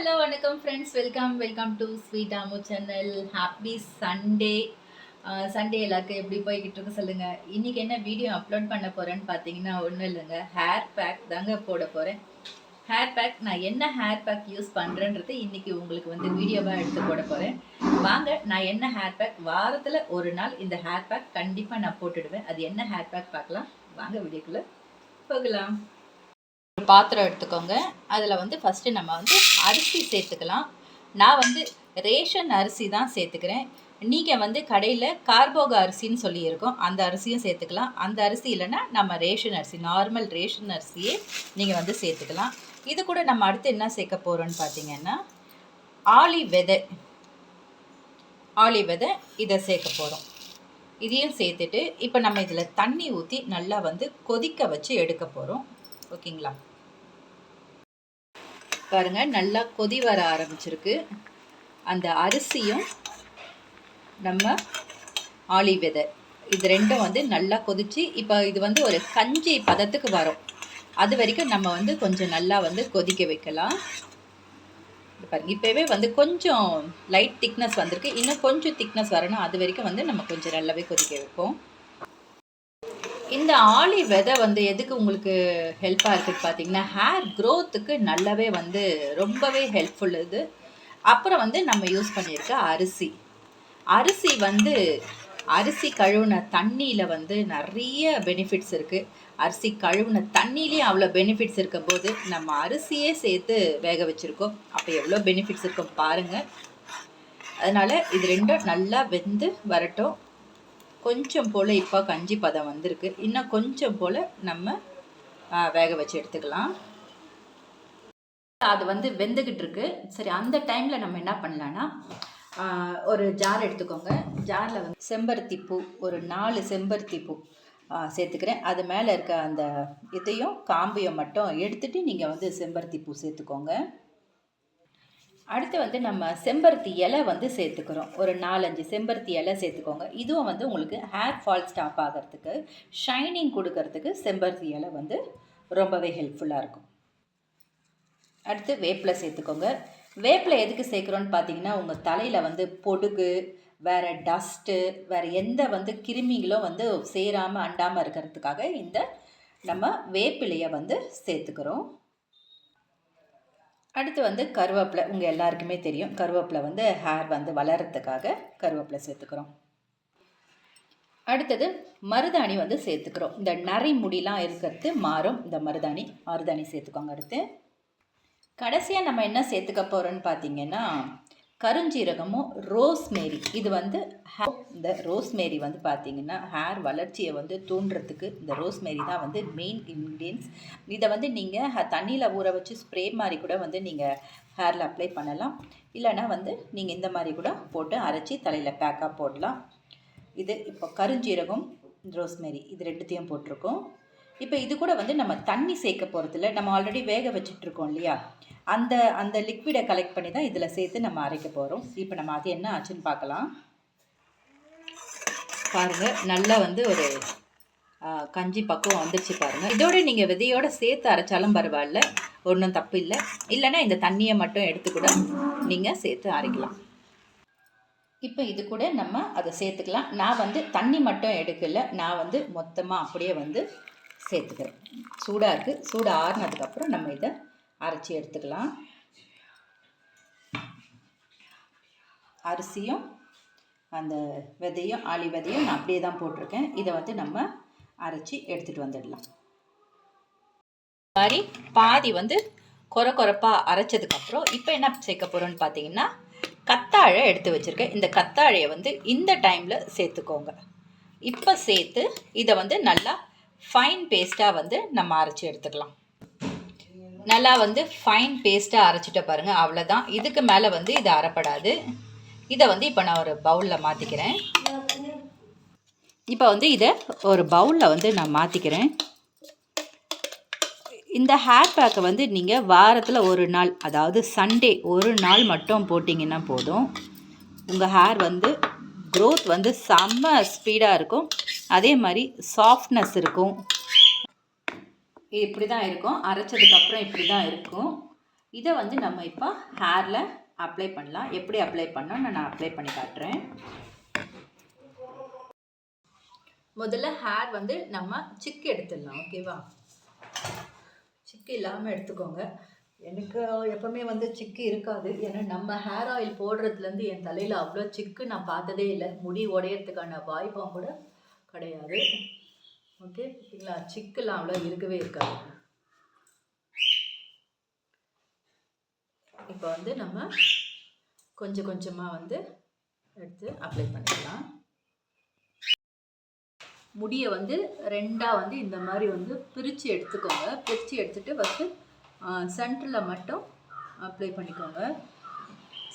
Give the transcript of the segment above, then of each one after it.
Hello வணக்கம் friends, welcome to sweet Aamu channel. Happy Sunday. Sunday எல்லாருக்கும் எப்படி போய்கிட்டு இருக்கு சொல்லுங்கள். இன்றைக்கி என்ன வீடியோ அப்லோட் பண்ண போகிறேன்னு பார்த்தீங்கன்னா ஒன்றும் இல்லைங்க, ஹேர் பேக் தாங்க போட போகிறேன். ஹேர் பேக் நான் என்ன ஹேர் பேக் யூஸ் பண்ணுறேன்றது இன்றைக்கி உங்களுக்கு வந்து வீடியோவாக எடுத்து போட போகிறேன். வாங்க, நான் என்ன ஹேர் பேக் வாரத்தில் ஒரு நாள் இந்த ஹேர் பேக் கண்டிப்பாக நான் போட்டுடுவேன். அது என்ன ஹேர் பேக் பார்க்கலாம் வாங்க, வீடியோக்குள்ளே போகலாம். ஒரு பாத்திரம் எடுத்துக்கோங்க. அதில் வந்து ஃபஸ்ட்டு நம்ம வந்து அரிசி சேர்த்துக்கலாம். நான் வந்து ரேஷன் அரிசி தான் சேர்த்துக்கிறேன். நீங்கள் வந்து கடையில் கார்போக அரிசின்னு சொல்லியிருக்கோம், அந்த அரிசியும் சேர்த்துக்கலாம். அந்த அரிசி இல்லைன்னா நம்ம ரேஷன் அரிசி, நார்மல் ரேஷன் அரிசியே நீங்கள் வந்து சேர்த்துக்கலாம். இது கூட நம்ம அடுத்து என்ன சேர்க்க போகிறோன்னு பார்த்தீங்கன்னா ஆளி விதை இதை சேர்க்க போகிறோம். இதையும் சேர்த்துட்டு இப்போ நம்ம இதில் தண்ணி ஊற்றி நல்லா வந்து கொதிக்க வச்சு எடுக்க போகிறோம். ஓகேங்களா? பாருங்க, நல்லா கொதி வர ஆரம்பிச்சிருக்கு. அந்த அரிசியும் நம்ம ஆளி விதை இது ரெண்டும் வந்து நல்லா கொதிச்சு இப்போ இது வந்து ஒரு கஞ்சி பதத்துக்கு வரும். அது வரைக்கும் நம்ம வந்து கொஞ்சம் நல்லா வந்து கொதிக்க வைக்கலாம். பாருங்க, இப்போவே வந்து கொஞ்சம் லைட் திக்னஸ் வந்திருக்கு. இன்னும் கொஞ்சம் திக்னஸ் வரணும். அது வரைக்கும் வந்து நம்ம கொஞ்சம் நல்லாவே கொதிக்க வைப்போம். இந்த ஆளி விதை வந்து எதுக்கு உங்களுக்கு ஹெல்ப்பாக இருக்குது பார்த்தீங்கன்னா, ஹேர் க்ரோத்துக்கு நல்லாவே வந்து ரொம்பவே ஹெல்ப்ஃபுல் இது. அப்புறம் வந்து நம்ம யூஸ் பண்ணியிருக்க அரிசி வந்து அரிசி கழுவுன தண்ணியில் வந்து நிறைய பெனிஃபிட்ஸ் இருக்குது. அரிசி கழுவுன தண்ணியிலேயே அவ்வளோ பெனிஃபிட்ஸ் இருக்கும்போது நம்ம அரிசியே சேர்த்து வேக வச்சுருக்கோம். அப்போ எவ்வளோ பெனிஃபிட்ஸ் இருக்கும் பாருங்கள். அதனால் இது ரெண்டும் நல்லா வெந்து வரட்டும். கொஞ்சம் போல் இப்போ கஞ்சி பதம் வந்திருக்கு. இன்னும் கொஞ்சம் போல் நம்ம வேக வச்சு எடுத்துக்கலாம். அது வந்து வெந்துக்கிட்டு இருக்கு. சரி, அந்த டைமில் நம்ம என்ன பண்ணலான்னா, ஒரு ஜார் எடுத்துக்கோங்க. ஜாரில் வந்து செம்பருத்தி பூ, ஒரு 4 செம்பருத்தி பூ சேர்த்துக்கிறேன். அது மேலே இருக்க அந்த இதையும் காம்பையும் மட்டும் எடுத்துகிட்டு நீங்கள் வந்து செம்பருத்தி பூ சேர்த்துக்கோங்க. அடுத்து வந்து நம்ம செம்பருத்தி இலை வந்து சேர்த்துக்கிறோம். ஒரு 4-5 செம்பருத்தி இலை சேர்த்துக்கோங்க. இதுவும் வந்து உங்களுக்கு ஹேர் ஃபால் ஸ்டாப் ஆகிறதுக்கு, ஷைனிங் கொடுக்கறதுக்கு செம்பருத்தி இலை வந்து ரொம்பவே ஹெல்ப்ஃபுல்லாக இருக்கும். அடுத்து வேப்பிலை சேர்த்துக்கோங்க. வேப்பிலை எதுக்கு சேர்க்குறோன்னு பார்த்தீங்கன்னா, உங்கள் தலையில் வந்து பொடுகு, வேறு டஸ்ட்டு, வேறு எந்த வந்து கிருமிகளும் வந்து சேராமல் அண்டாமல் இருக்கிறதுக்காக இந்த நம்ம வேப்பிலையை வந்து சேர்த்துக்கிறோம். அடுத்து வந்து கருவேப்பிலை. உங்கள் எல்லாருக்குமே தெரியும், கருவேப்பிலை வந்து ஹேர் வந்து வளர்கிறதுக்காக கருவேப்பிலை சேர்த்துக்கிறோம். அடுத்தது மருதாணி வந்து சேர்த்துக்கிறோம். இந்த நரை முடிலாம் இருக்கிறது மாறும் இந்த மருதாணி சேர்த்துக்கோங்க. அடுத்து கடைசியாக நம்ம என்ன சேர்த்துக்க போகிறோன்னு பார்த்தீங்கன்னா, கருஞ்சீரகமும் ரோஸ்மேரி. இது வந்து இந்த ரோஸ்மேரி வந்து பார்த்திங்கன்னா ஹேர் வளர்ச்சியை வந்து தூண்டுறதுக்கு இந்த ரோஸ்மேரி தான் வந்து மெயின் இன்க்ரீடியன்ஸ். இதை வந்து நீங்கள் தண்ணியில் ஊற வச்சு ஸ்ப்ரே மாதிரி கூட வந்து நீங்கள் ஹேரில் அப்ளை பண்ணலாம். இல்லைனா வந்து நீங்கள் இந்த மாதிரி கூட போட்டு அரைச்சி தலையில் பேக்காக போடலாம். இது இப்போ கருஞ்சீரகம், ரோஸ்மேரி இது ரெண்டுத்தையும் போட்டிருக்கோம். இப்போ இது கூட வந்து நம்ம தண்ணி சேர்க்க போகிறதில்ல. நம்ம ஆல்ரெடி வேக வச்சிட்ருக்கோம் இல்லையா, அந்த லிக்விடை கலெக்ட் பண்ணி தான் இதில் சேர்த்து நம்ம அரைக்க போகிறோம். இப்போ நம்ம அது என்ன ஆச்சுன்னு பார்க்கலாம். பாருங்கள், நல்லா வந்து ஒரு கஞ்சி பக்குவம் வந்துடுச்சு பாருங்கள். இதோட நீங்கள் விதையோடு சேர்த்து அரைச்சாலும் பரவாயில்ல, ஒன்றும் தப்பு இல்லை. இல்லைன்னா இந்த தண்ணியை மட்டும் எடுத்து கூட நீங்கள் சேர்த்து அரைக்கலாம். இப்போ இது கூட நம்ம அதை சேர்த்துக்கலாம். நான் வந்து தண்ணி மட்டும் எடுக்கலை, நான் வந்து மொத்தமாக அப்படியே வந்து சேர்த்துக்கிறேன். சூடாக இருக்குது. சூடு ஆறுனதுக்கப்புறம் நம்ம இதை அரைச்சி எடுத்துக்கலாம். அரிசியும் அந்த விதையும் ஆளி விதையும் நான் அப்படியே தான் போட்டிருக்கேன். இதை வந்து நம்ம அரைச்சி எடுத்துகிட்டு வந்துடலாம். மாதிரி பாதி வந்து கொரப்பாக அரைச்சதுக்கப்புறம் இப்போ என்ன சேர்க்க போகிறோன்னு பார்த்தீங்கன்னா, கத்தாழை எடுத்து வச்சுருக்கேன். இந்த கத்தாழையை வந்து இந்த டைமில் சேர்த்துக்கோங்க. இப்போ சேர்த்து இதை வந்து நல்லா ஃபைன் பேஸ்ட்டாக வந்து நம்ம அரைச்சி எடுத்துக்கலாம். நல்லா வந்து ஃபைன் பேஸ்ட்டாக அரைச்சிட்ட பாருங்கள், அவ்வளோதான். இதுக்கு மேலே வந்து இது அரைப்படாது. இதை வந்து இப்போ நான் ஒரு பவுலில் மாற்றிக்கிறேன். இப்போ வந்து இதை ஒரு பவுலில் வந்து நான் மாற்றிக்கிறேன். இந்த ஹேர் பேக்கை வந்து நீங்கள் வாரத்தில் ஒரு நாள், அதாவது சண்டே ஒரு நாள் மட்டும் போட்டிங்கன்னா போதும். உங்கள் ஹேர் வந்து க்ரோத் வந்து செம்ம ஸ்பீடாக இருக்கும். அதே மாதிரி சாஃப்ட்னஸ் இருக்கும். இப்படி தான் இருக்கும். அரைச்சதுக்கப்புறம் இப்படி தான் இருக்கும். இதை வந்து நம்ம இப்போ ஹேரில் அப்ளை பண்ணலாம். எப்படி அப்ளை பண்ணோன்னு நான் அப்ளை பண்ணி காட்டுறேன். முதல்ல ஹேர் வந்து நம்ம சிக்கு எடுத்துடலாம். ஓகேவா? சிக்கு இல்லாமல் எடுத்துக்கோங்க. எனக்கு எப்போவுமே வந்து சிக்கு இருக்காது. ஏன்னா நம்ம ஹேர் ஆயில் போடுறதுலேருந்து என் தலையில் அவ்வளோ சிக்கு நான் பார்த்ததே இல்லை. முடி உடையிறதுக்கான வாய்ப்பும் கூட கிடையாது. ஓகே, பார்த்தீங்களா? சிக்குலாம் அவ்வளோ இருக்கவே இருக்காது. இப்போ வந்து நம்ம கொஞ்சம் கொஞ்சமாக வந்து எடுத்து அப்ளை பண்ணிக்கலாம். முடியை வந்து ரெண்டாக வந்து இந்த மாதிரி வந்து பிரித்து எடுத்துக்கோங்க. பிரித்து எடுத்துகிட்டு ஃபஸ்ட்டு சென்டரில் மட்டும் அப்ளை பண்ணிக்கோங்க.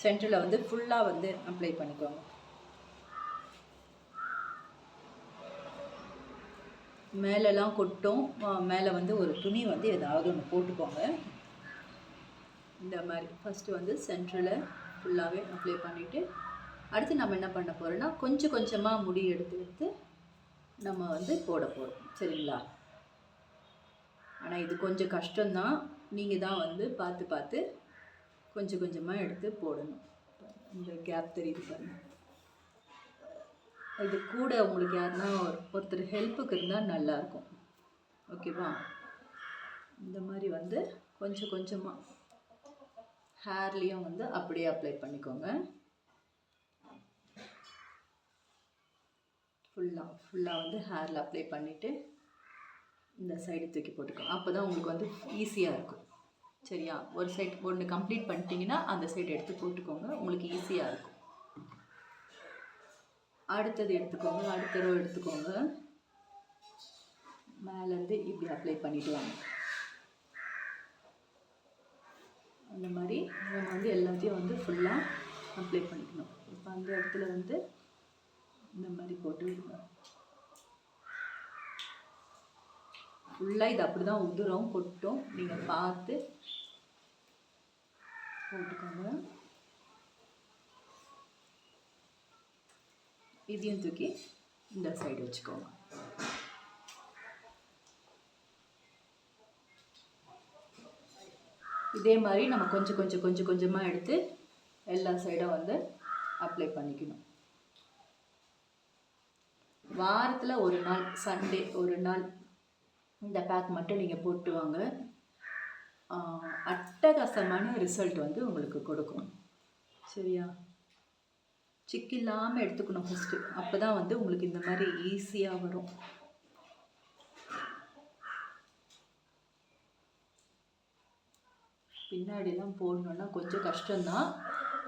சென்டரில் வந்து ஃபுல்லாக வந்து அப்ளை பண்ணிக்கோங்க. மேலெல்லாம் கொட்டும். மேலே வந்து ஒரு துணி வந்து ஏதாவது ஒன்று போட்டுக்கோங்க. இந்த மாதிரி ஃபஸ்ட்டு வந்து சென்டரில் ஃபுல்லாகவே அப்ளை பண்ணிவிட்டு அடுத்து நம்ம என்ன பண்ண போகிறோன்னா கொஞ்சம் கொஞ்சமாக முடி எடுத்து நம்ம வந்து போட போகிறோம். சரிங்களா? ஆனால் இது கொஞ்சம் கஷ்டம்தான். நீங்கள் தான் வந்து பார்த்து கொஞ்சம் கொஞ்சமாக எடுத்து போடணும். இந்த கேப் தெரியுது பாருங்கள். இது கூட உங்களுக்கு யாருன்னா ஒருத்தர் ஹெல்ப்புக்கு இருந்தால் நல்லாயிருக்கும். ஓகேவா? இந்த மாதிரி வந்து கொஞ்சம் கொஞ்சமாக ஹேர்லேயும் வந்து அப்படியே அப்ளை பண்ணிக்கோங்க. ஃபுல்லாக வந்து ஹேரில் அப்ளை பண்ணிவிட்டு இந்த சைடு தூக்கி போட்டுக்கோங்க. அப்போ தான் உங்களுக்கு வந்து ஈஸியாக இருக்கும். சரியா? ஒரு சைடு ஒன்று கம்ப்ளீட் பண்ணிட்டீங்கன்னா அந்த சைடு எடுத்து போட்டுக்கோங்க. உங்களுக்கு ஈஸியாக இருக்கும். அடுத்தது எடுத்துக்கோங்க. அடுத்த ரோ எடுத்துக்கோங்க. மேலேருந்து இப்படி அப்ளை பண்ணிட்டு வாங்க. அந்த மாதிரி நம்ம வந்து எல்லாத்தையும் வந்து ஃபுல்லாக அப்ளை பண்ணிக்கணும். இப்போ அந்த இடத்துல வந்து இந்த மாதிரி போட்டு விடுங்க. ஃபுல்லாக இது அப்படி தான் உதிரும், கொட்டும். நீங்கள் பார்த்து போட்டுக்கோங்க. இதையும் தூக்கி இந்த சைடு வச்சுக்கோங்க. இதே மாதிரி நம்ம கொஞ்சம் கொஞ்சமாக எடுத்து எல்லா சைடும் வந்து அப்ளை பண்ணிக்கணும். வாரத்தில் ஒரு நாள் சண்டே ஒரு நாள் இந்த பேக் மட்டும் நீங்கள் போட்டு வாங்க. அட்டகாசமான ரிசல்ட் வந்து உங்களுக்கு கொடுக்கும். சரியா? சிக்கு இல்லாமல் எடுத்துக்கணும் ஃபஸ்ட்டு. அப்போ தான் வந்து உங்களுக்கு இந்த மாதிரி ஈஸியாக வரும். பின்னாடிலாம் போடணுன்னா கொஞ்சம் கஷ்டம்தான்.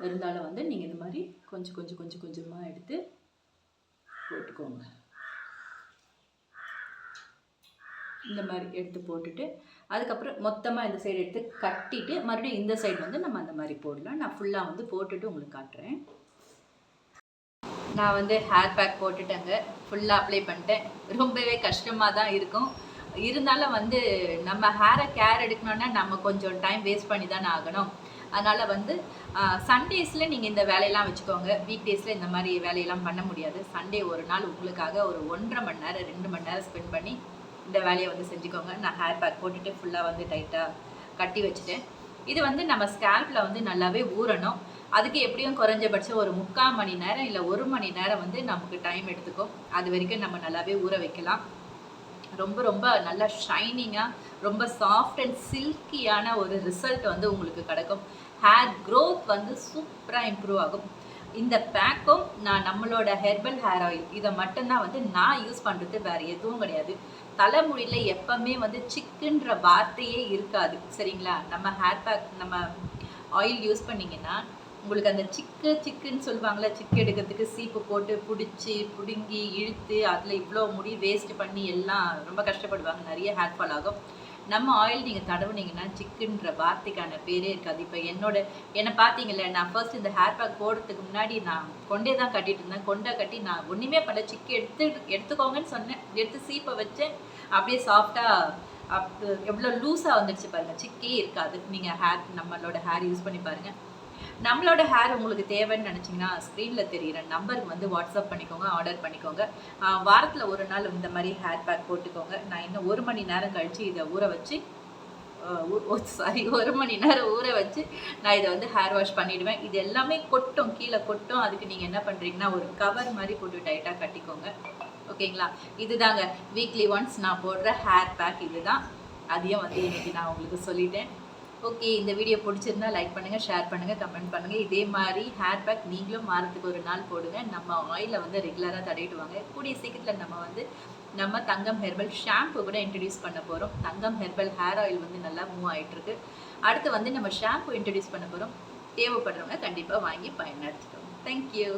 இருந்தாலும் வந்து நீங்கள் இந்த மாதிரி கொஞ்சமாக எடுத்து போட்டுக்கோங்க. இந்த மாதிரி எடுத்து போட்டுட்டு அதுக்கப்புறம் மொத்தமாக இந்த சைடு எடுத்து கட்டிட்டு மறுபடியும் இந்த சைடு வந்து நம்ம அந்த மாதிரி போடலாம். நான் ஃபுல்லாக வந்து போட்டுட்டு உங்களுக்கு காட்டுறேன். நான் வந்து ஹேர் பேக் போட்டுட்டேங்க. ஃபுல்லாக அப்ளை பண்ணிட்டேன். ரொம்பவே கஷ்டமாக தான் இருக்கும். இருந்தாலும் வந்து நம்ம ஹேரை கேர் எடுக்கணுன்னா நம்ம கொஞ்சம் டைம் வேஸ்ட் பண்ணி தானே ஆகணும். அதனால் வந்து சண்டேஸில் நீங்கள் இந்த வேலையெல்லாம் வச்சுக்கோங்க. வீக் டேஸில் இந்த மாதிரி வேலையெல்லாம் பண்ண முடியாது. சண்டே ஒரு நாள் உங்களுக்காக ஒரு 1.5 மணி நேரம் 2 மணி நேரம் ஸ்பெண்ட் பண்ணி இந்த வேலையை வந்து செஞ்சுக்கோங்க. நான் ஹேர் பேக் போட்டுட்டு ஃபுல்லாக வந்து டைட்டாக கட்டி வச்சுட்டேன். இது வந்து நம்ம ஸ்கேல்பில் வந்து நல்லாவே ஊறணும். அதுக்கு எப்படியும் குறைஞ்சபட்சம் ஒரு 3/4 மணி நேரம் இல்லை 1 மணி நேரம் வந்து நமக்கு டைம் எடுத்துக்கும். அது வரைக்கும் நம்ம நல்லாவே ஊற வைக்கலாம். ரொம்ப நல்லா ஷைனிங்காக ரொம்ப சாஃப்ட் அண்ட் சில்கியான ஒரு ரிசல்ட் வந்து உங்களுக்கு கிடைக்கும். ஹேர் க்ரோத் வந்து சூப்பராக இம்ப்ரூவ் ஆகும். இந்த பேக்கும் நம்மளோட ஹெர்பல் ஹேர் ஆயில் இதை மட்டும்தான் வந்து நான் யூஸ் பண்ணுறது, வேறு எதுவும் கிடையாது. தலைமுடியில் எப்பவுமே வந்து சிக்குன்ற வார்த்தையே இருக்காது. சரிங்களா? நம்ம ஹேர் பேக் நம்ம ஆயில் யூஸ் பண்ணிங்கன்னா உங்களுக்கு அந்த சிக்குன்னு சொல்லுவாங்களே, சிக்கு எடுக்கிறதுக்கு சீப்பு போட்டு பிடுங்கி இழுத்து அதில் இவ்வளோ முடி வேஸ்ட் பண்ணி எல்லாம் ரொம்ப கஷ்டப்படுவாங்க. நிறைய ஹேர் ஃபால் ஆகும். நம்ம ஆயில் நீங்கள் தடவுனீங்கன்னா சிக்குன்ற வார்த்தைக்கான பேரே இருக்காது. இப்போ என்னை பார்த்தீங்கல்ல, நான் ஃபர்ஸ்ட் இந்த ஹேர் பேக் போடுறதுக்கு முன்னாடி நான் கொண்டே தான் கட்டிட்டு இருந்தேன். கொண்டை கட்டி நான் ஒன்றுமே பண்ண, சிக்கு எடுத்துக்கோங்கன்னு சொன்னேன். எடுத்து சீப்பை வச்சேன். அப்படியே சாஃப்டாக எவ்வளோ லூஸாக வந்துடுச்சு பாருங்கள். சிக்கே இருக்காது. நீங்கள் நம்மளோட ஹேர் யூஸ் பண்ணி பாருங்கள். நம்மளோட ஹேர் உங்களுக்கு தேவைன்னு நினச்சிங்கன்னா ஸ்க்ரீனில் தெரிகிற நம்பருக்கு வந்து வாட்ஸ்அப் பண்ணிக்கோங்க, ஆர்டர் பண்ணிக்கோங்க. வாரத்தில் ஒரு நாள் இந்த மாதிரி ஹேர் பேக் போட்டுக்கோங்க. நான் இன்னும் 1 மணி நேரம் கழித்து இதை ஊற வச்சு சாரி 1 மணி நேரம் ஊற வச்சு நான் இதை வந்து ஹேர் வாஷ் பண்ணிடுவேன். இது எல்லாமே கொட்டும், கீழே கொட்டும். அதுக்கு நீங்கள் என்ன பண்ணுறீங்கன்னா ஒரு கவர் மாதிரி போட்டு டைட்டாக கட்டிக்கோங்க. ஓகேங்களா? இதுதாங்க வீக்லி ஒன்ஸ் நான் போடுற ஹேர் பேக். இதுதான், அதையும் வந்து இன்னைக்கு நான் உங்களுக்கு சொல்லிட்டேன். ஓகே, இந்த வீடியோ பிடிச்சிருந்தா லைக் பண்ணுங்கள், ஷேர் பண்ணுங்கள், கமெண்ட் பண்ணுங்கள். இதே மாதிரி ஹேர் பேக் நீங்களும் வாரத்துக்கு ஒரு நாள் போடுங்க. நம்ம ஆயிலை வந்து ரெகுலராக தடவிட்டு வாங்க. கூடிய சீக்கிரத்தில் நம்ம தங்கம் ஹெர்பல் ஷாம்பு கூட இன்ட்ரடியூஸ் பண்ண போகிறோம். தங்கம் ஹெர்பல் ஹேர் ஆயில் வந்து நல்லா மூவ் ஆகிட்டுருக்கு. அடுத்து வந்து நம்ம ஷாம்பு இன்ட்ரடியூஸ் பண்ண போகிறோம். தேவைப்படுறவங்க கண்டிப்பாக வாங்கி பயன்படுத்திக்கோங்க. தேங்க்யூ.